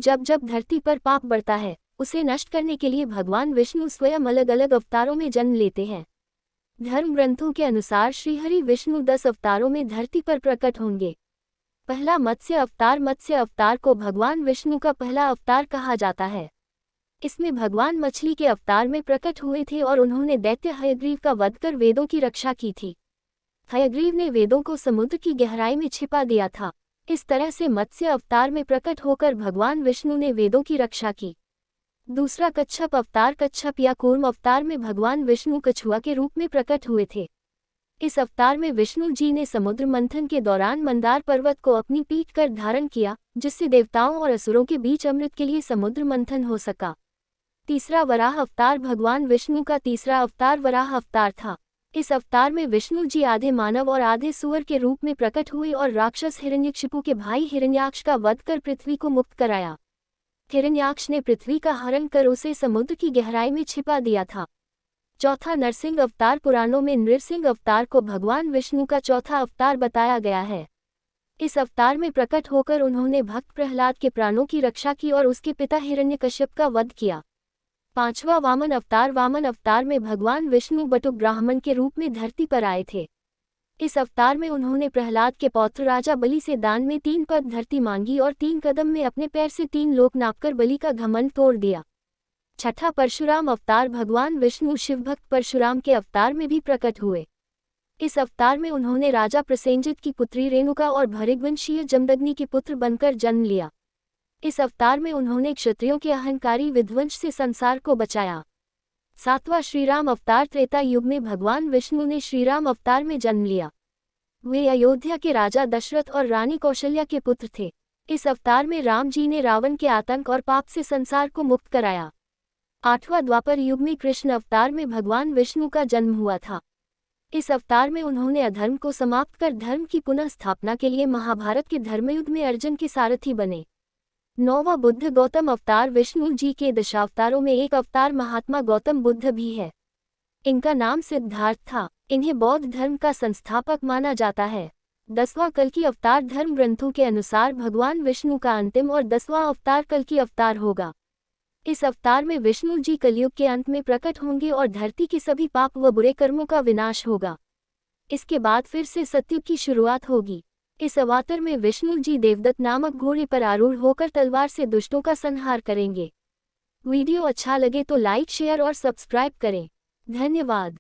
जब जब धरती पर पाप बढ़ता है, उसे नष्ट करने के लिए भगवान विष्णु स्वयं अलग अलग अवतारों में जन्म लेते हैं। धर्म ग्रंथों के अनुसार श्रीहरि विष्णु 10 अवतारों में धरती पर प्रकट होंगे। पहला मत्स्य अवतार को भगवान विष्णु का पहला अवतार कहा जाता है। इसमें भगवान मछली के अवतार में प्रकट हुए थे और उन्होंने दैत्य हयग्रीव का वध कर वेदों की रक्षा की थी। हयग्रीव ने वेदों को समुद्र की गहराई में छिपा दिया था। इस तरह से मत्स्य अवतार में प्रकट होकर भगवान विष्णु ने वेदों की रक्षा की। दूसरा कच्छप या कूर्म अवतार में भगवान विष्णु कछुआ के रूप में प्रकट हुए थे। इस अवतार में विष्णु जी ने समुद्र मंथन के दौरान मंदार पर्वत को अपनी पीठ कर धारण किया, जिससे देवताओं और असुरों के बीच अमृत के लिए समुद्र मंथन हो सका। तीसरा वराह अवतार भगवान विष्णु का तीसरा अवतार वराह अवतार था। इस अवतार में विष्णु जी आधे मानव और आधे सुअर के रूप में प्रकट हुए और राक्षस हिरण्यकशिपु के भाई हिरण्याक्ष का वध कर पृथ्वी को मुक्त कराया। हिरण्याक्ष ने पृथ्वी का हरण कर उसे समुद्र की गहराई में छिपा दिया था। चौथा नरसिंह अवतार पुराणों में नृसिंह अवतार को भगवान विष्णु का चौथा अवतार बताया गया है। इस अवतार में प्रकट होकर उन्होंने भक्त प्रहलाद के प्राणों की रक्षा की और उसके पिता हिरण्यकश्यप का वध किया। पांचवा वामन अवतार में भगवान विष्णु बटुक ब्राह्मण के रूप में धरती पर आए थे। इस अवतार में उन्होंने प्रहलाद के पौत्र राजा बलि से दान में 3 पद धरती मांगी और 3 कदम में अपने पैर से 3 लोक नापकर बलि का घमंड तोड़ दिया। छठा परशुराम अवतार भगवान विष्णु शिवभक्त परशुराम के अवतार में भी प्रकट हुए। इस अवतार में उन्होंने राजा प्रसेंजित की पुत्री रेणुका और भृगुवंशीय जमदग्नि के पुत्र बनकर जन्म लिया। इस अवतार में उन्होंने क्षत्रियों के अहंकारी विध्वंस से संसार को बचाया। सातवां श्रीराम अवतार त्रेता युग में भगवान विष्णु ने श्रीराम अवतार में जन्म लिया। वे अयोध्या के राजा दशरथ और रानी कौशल्या के पुत्र थे। इस अवतार में राम जी ने रावण के आतंक और पाप से संसार को मुक्त कराया। आठवां द्वापर युग में कृष्ण अवतार में भगवान विष्णु का जन्म हुआ था। इस अवतार में उन्होंने अधर्म को समाप्त कर धर्म की पुनः स्थापना के लिए महाभारत के धर्मयुद्ध में अर्जुन के सारथी बने। नौवां बुद्ध गौतम अवतार विष्णु जी के दशावतारों में एक अवतार महात्मा गौतम बुद्ध भी है। इनका नाम सिद्धार्थ था। इन्हें बौद्ध धर्म का संस्थापक माना जाता है। 10वां कल्कि अवतार धर्म ग्रंथों के अनुसार भगवान विष्णु का अंतिम और 10वां अवतार कल्कि अवतार होगा। इस अवतार में विष्णु जी कलयुग के अंत में प्रकट होंगे और धरती के सभी पाप व बुरे कर्मों का विनाश होगा। इसके बाद फिर से सतयुग की शुरुआत होगी। इस अवतार में विष्णु जी देवदत्त नामक घोड़े पर आरूढ़ होकर तलवार से दुष्टों का संहार करेंगे। वीडियो अच्छा लगे तो लाइक शेयर और सब्सक्राइब करें। धन्यवाद।